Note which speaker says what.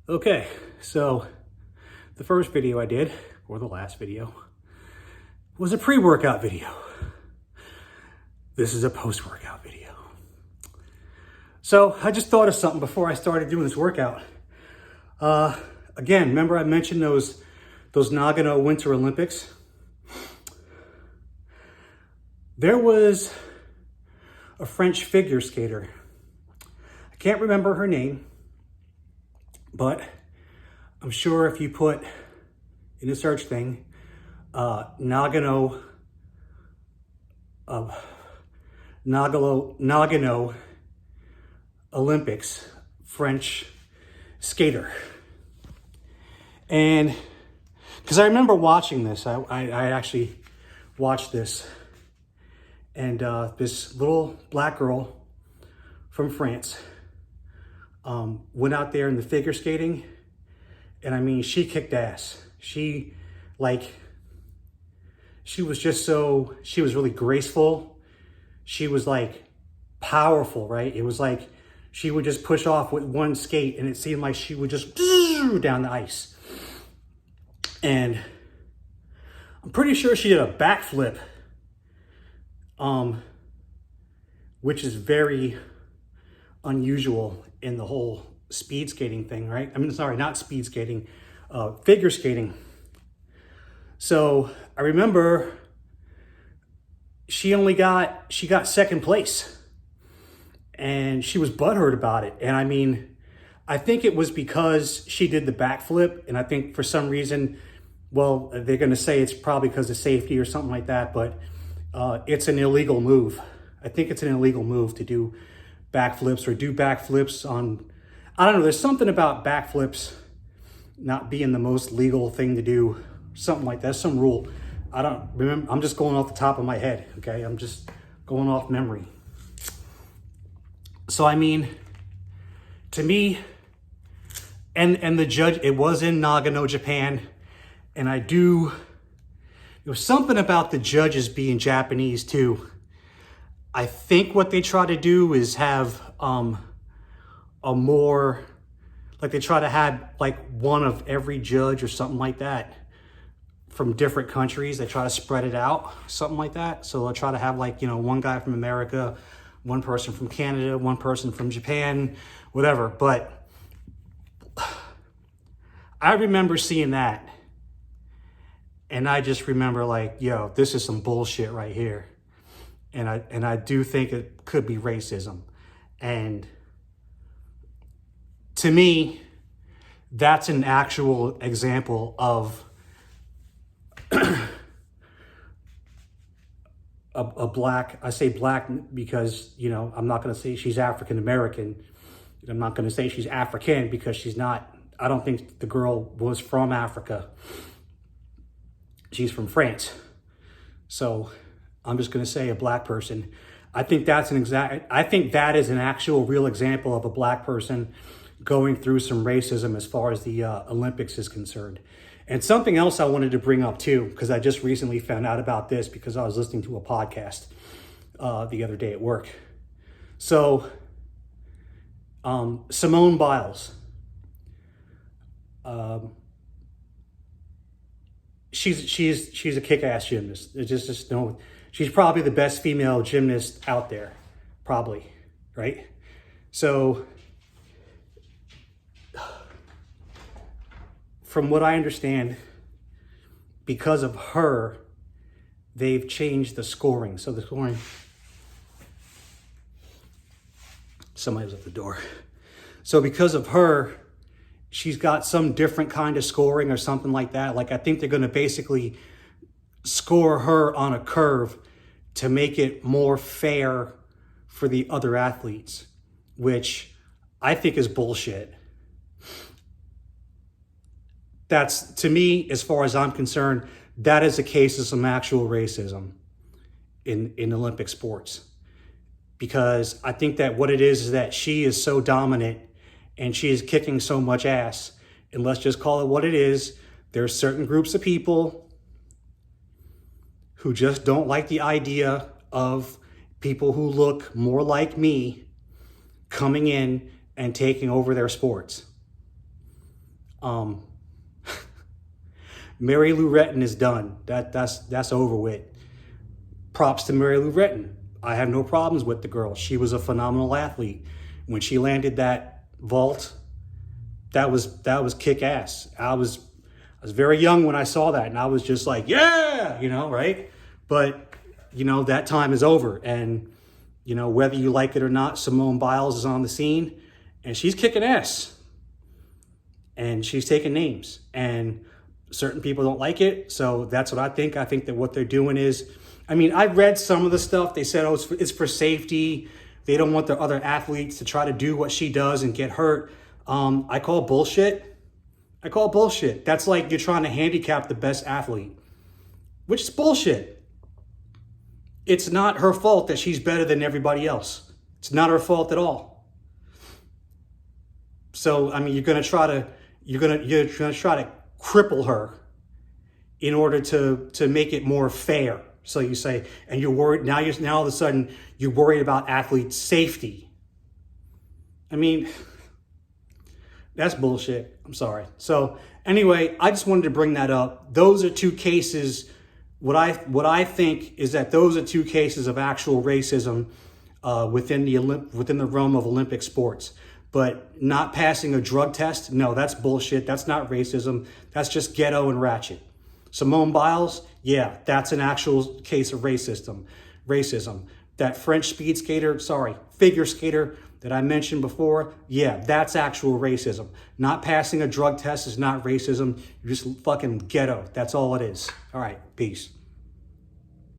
Speaker 1: Okay, so the first video I did, or the last video, was a pre-workout video. This is a post-workout video. So I just thought of something before I started doing this workout. Again, remember I mentioned those Nagano Winter Olympics? There was a French figure skater. I can't remember her name, but I'm sure if you put in the search thing, Nagano Olympics, French skater. And because I remember watching this, I actually watched this. And this little black girl from France went out there in the figure skating. And I mean, she kicked ass. She was really graceful. She was like powerful, right? It was like she would just push off with one skate and it seemed like she would just down the ice. And I'm pretty sure she did a backflip, which is very unusual in the whole speed skating thing, right? I mean, sorry, not speed skating, figure skating. So I remember she got second place and she was butthurt about it. And I mean, I think it was because she did the backflip. And I think for some reason, well, they're going to say it's probably because of safety or something like that, but it's an illegal move. I think it's an illegal move to do backflips or do backflips on, I don't know, there's something about backflips not being the most legal thing to do, something like that, some rule. I don't remember, I'm just going off the top of my head, okay? I'm just going off memory. So I mean, to me, and the judge, it was in Nagano, Japan, and there was something about the judges being Japanese too. I think what they try to do is have they try to have like one of every judge or something like that from different countries. They try to spread it out, something like that. So they'll try to have like, one guy from America, one person from Canada, one person from Japan, whatever. But I remember seeing that. And I just remember like, yo, this is some bullshit right here. And I do think it could be racism. And to me, that's an actual example of a black, I say black because, I'm not going to say she's African American. I'm not going to say she's African because she's not. I don't think the girl was from Africa. She's from France. So I'm just going to say a black person. I think that is an actual real example of a black person going through some racism as far as the Olympics is concerned. And something else I wanted to bring up too, because I just recently found out about this because I was listening to a podcast the other day at work. So Simone Biles, she's a kick-ass gymnast. She's probably the best female gymnast out there, probably, right? So from what I understand, because of her, they've changed the scoring. So the scoring, somebody was at the door. So because of her, she's got some different kind of scoring or something like that. Like I think they're going to basically score her on a curve to make it more fair for the other athletes, which I think is bullshit. That's, to me, as far as I'm concerned, that is a case of some actual racism in Olympic sports. Because I think that what it is that she is so dominant and she is kicking so much ass. And let's just call it what it is. There are certain groups of people who just don't like the idea of people who look more like me coming in and taking over their sports. Um, Mary Lou Retton is done. That's over with. Props to Mary Lou Retton. I have no problems with the girl. She was a phenomenal athlete. When she landed that vault, that was kick ass. I was very young when I saw that, and I was just like, yeah, right? But that time is over, and whether you like it or not, Simone Biles is on the scene, and she's kicking ass, and she's taking names, and certain people don't like it. So that's what I think. I think that what they're doing is, I read some of the stuff. They said, oh, it's for safety. They don't want the other athletes to try to do what she does and get hurt. I call bullshit. That's like you're trying to handicap the best athlete, which is bullshit. It's not her fault that she's better than everybody else. It's not her fault at all. So, you're going to try to cripple her in order to make it more fair. So you say, and you're worried, now all of a sudden you're worried about athlete safety. That's bullshit. I'm sorry. So anyway, I just wanted to bring that up. Those are two cases. What I think is that those are two cases of actual racism within the realm of Olympic sports. But not passing a drug test, no, that's bullshit. That's not racism. That's just ghetto and ratchet. Simone Biles, yeah, that's an actual case of racism. That French figure skater that I mentioned before, yeah, that's actual racism. Not passing a drug test is not racism. You're just fucking ghetto. That's all it is. All right, peace.